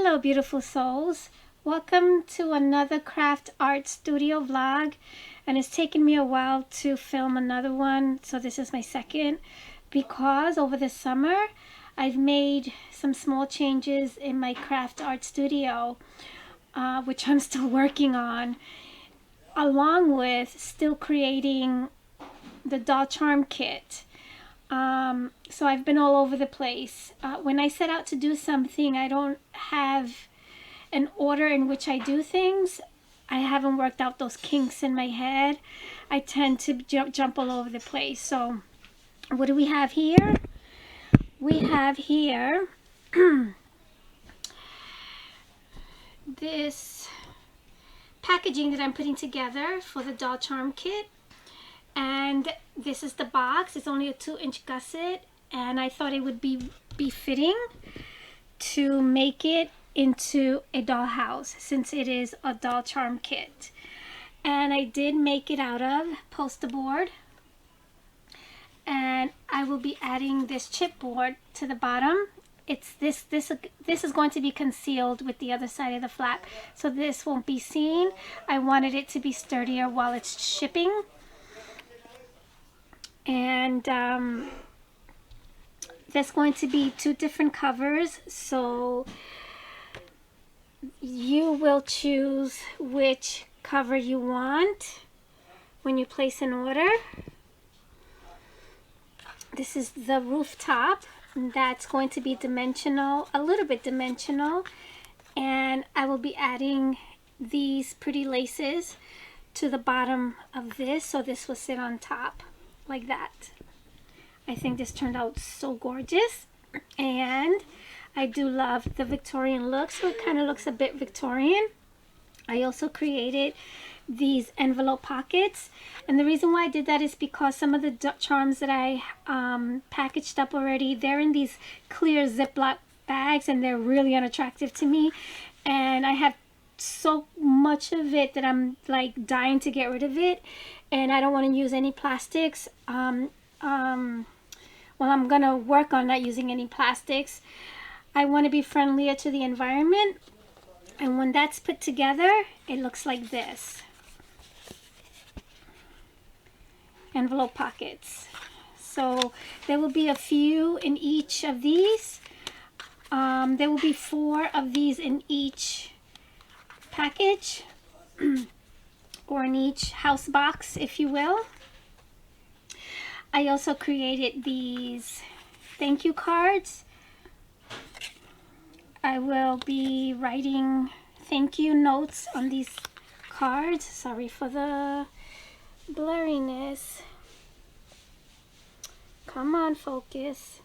Hello, beautiful souls. Welcome to another craft art studio vlog. And it's taken me a while to film another one, so this is my second, because over the summer I've made some small changes in my craft art studio, which I'm still working on, along with still creating the doll charm kit. So I've been all over the place. When I set out to do something, I don't have an order in which I do things. I haven't worked out those kinks in my head. I tend to jump all over the place. So what do we have here? We have here this packaging that I'm putting together for the doll charm kit. And this is the box. It's only a 2-inch gusset, and I thought it would be fitting to make it into a dollhouse since it is a doll charm kit. And I did make it out of poster board, and I will be adding this chipboard to the bottom. It's this is going to be concealed with the other side of the flap, so this won't be seen. I wanted it to be sturdier while it's shipping. And there's going to be 2 different covers, so you will choose which cover you want when you place an order. This is the rooftop. That's going to be dimensional, a little bit dimensional, and I will be adding these pretty laces to the bottom of this, so this will sit on top like that. I think this turned out so gorgeous, and I do love the Victorian look, so it kind of looks a bit Victorian. I also created these envelope pockets, and the reason why I did that is because some of the charms that I packaged up already, they're in these clear Ziploc bags, and they're really unattractive to me, and I have so much of it that I'm like dying to get rid of it, and I don't want to use any plastics. Well, I'm gonna work on not using any plastics. I want to be friendlier to the environment, and when that's put together, it looks like this. Envelope pockets. So there will be a few in each of these. There will be 4 of these in each package or in each house box, if you will. I also created these thank you cards. I will be writing thank you notes on these cards. Sorry for the blurriness. Come on, focus.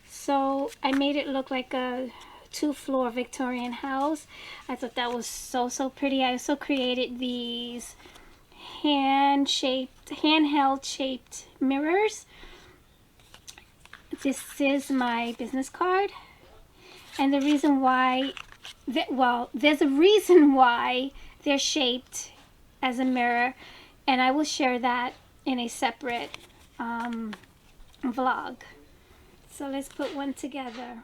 So I made it look like a 2-floor Victorian house. I thought that was so pretty. I also created these handheld shaped mirrors. This is my business card, and the reason why there's a reason why they're shaped as a mirror, and I will share that in a separate vlog. So let's put one together.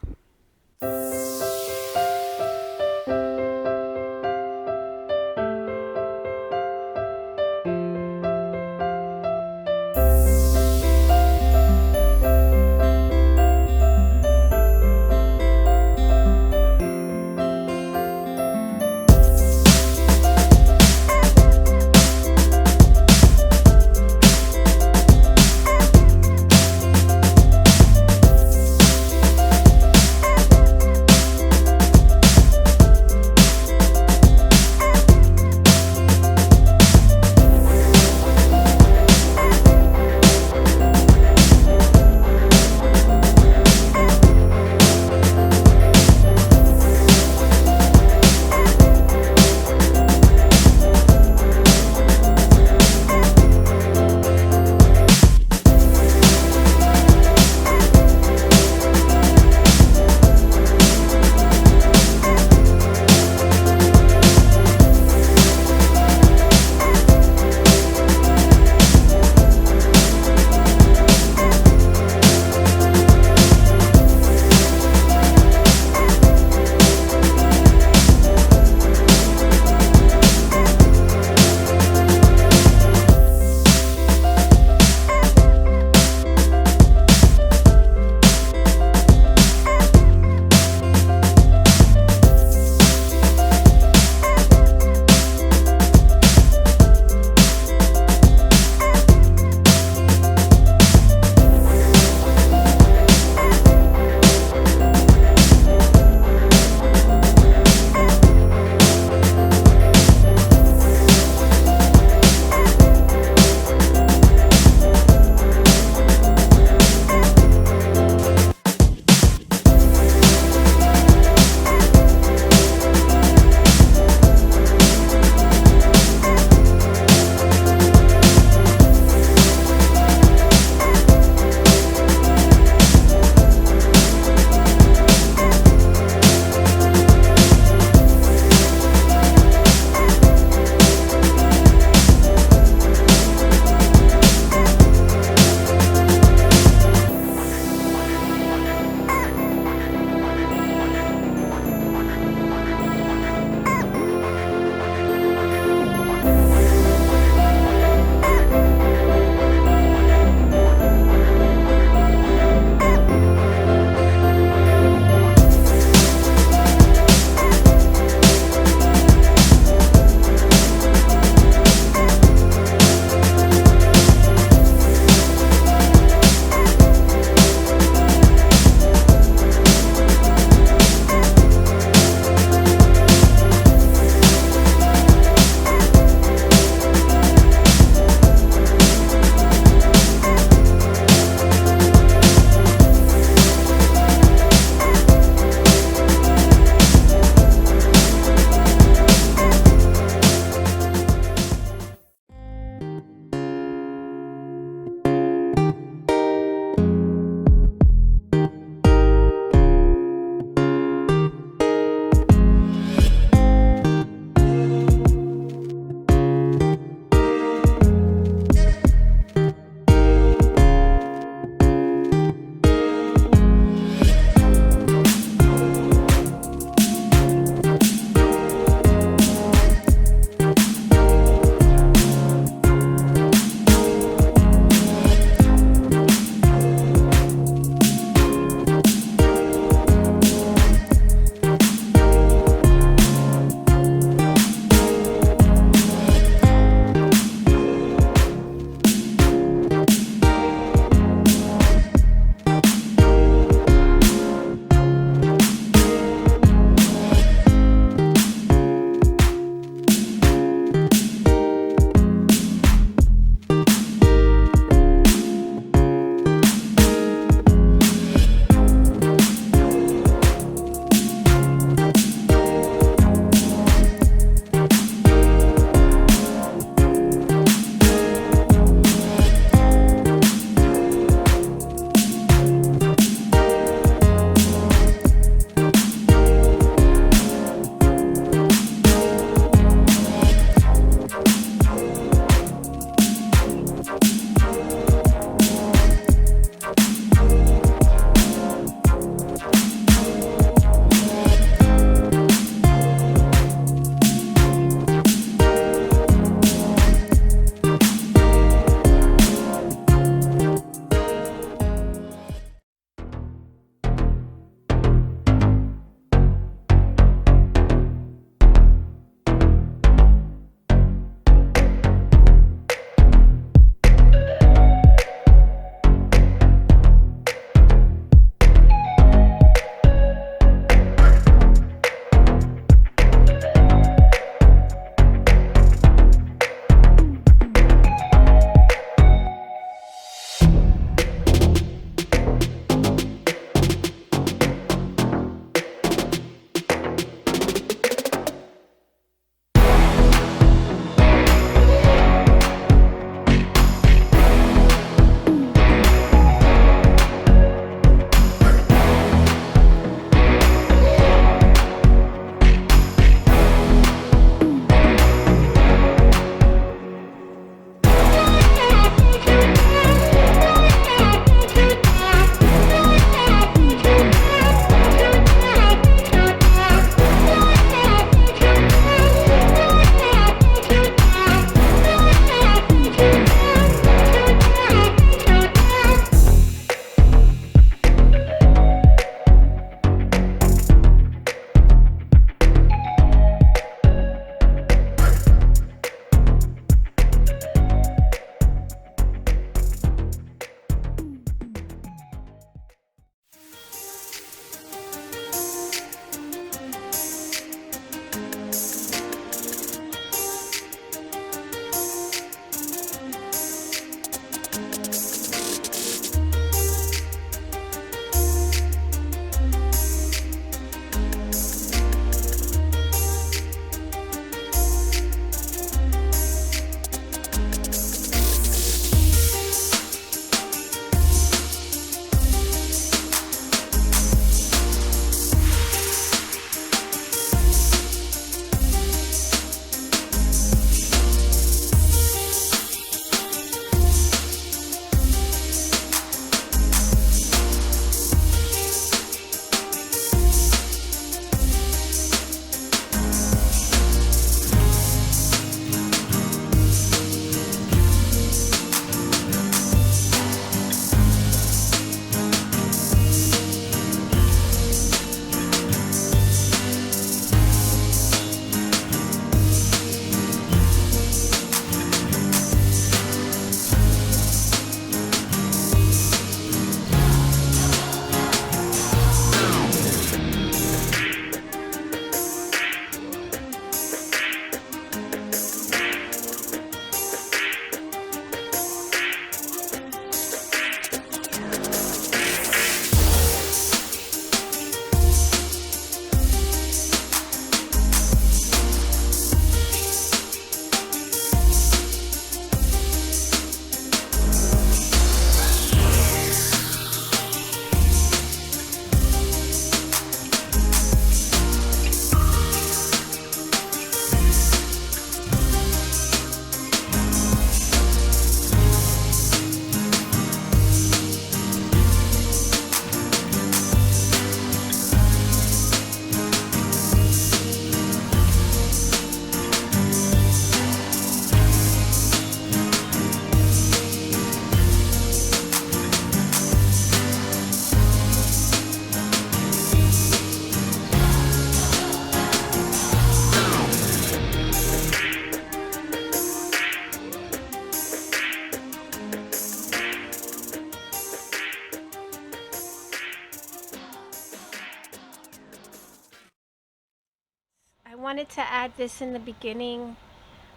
wanted to add this in the beginning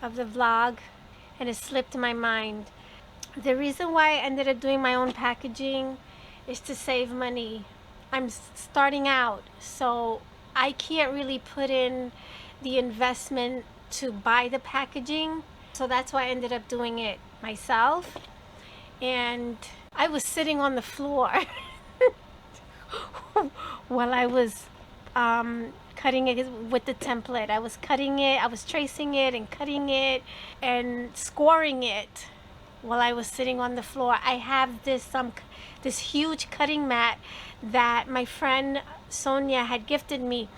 of the vlog, and it slipped my mind. The reason why I ended up doing my own packaging is to save money. I'm starting out, so I can't really put in the investment to buy the packaging. So that's why I ended up doing it myself. And I was sitting on the floor while I was cutting it with the template. I was cutting it, I was tracing it and cutting it and scoring it while I was sitting on the floor. I have this huge cutting mat that my friend Sonia had gifted me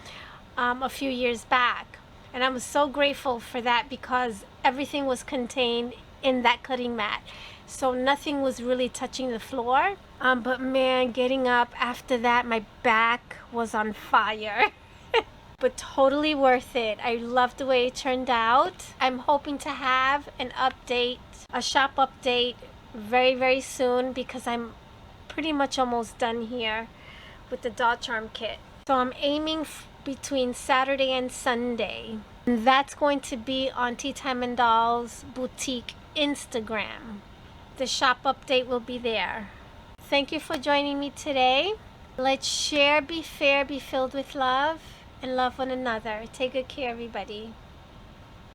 a few years back, and I was so grateful for that because everything was contained in that cutting mat, so nothing was really touching the floor. But man, getting up after that, my back was on fire. But totally worth it. I love the way it turned out. I'm hoping to have an update, a shop update very, very soon, because I'm pretty much almost done here with the dot charm kit. So I'm aiming between Saturday and Sunday. And that's going to be on Tea Time and Dolls Boutique Instagram. The shop update will be there. Thank you for joining me today. Let's share, be fair, be filled with love, and love one another. Take good care, everybody.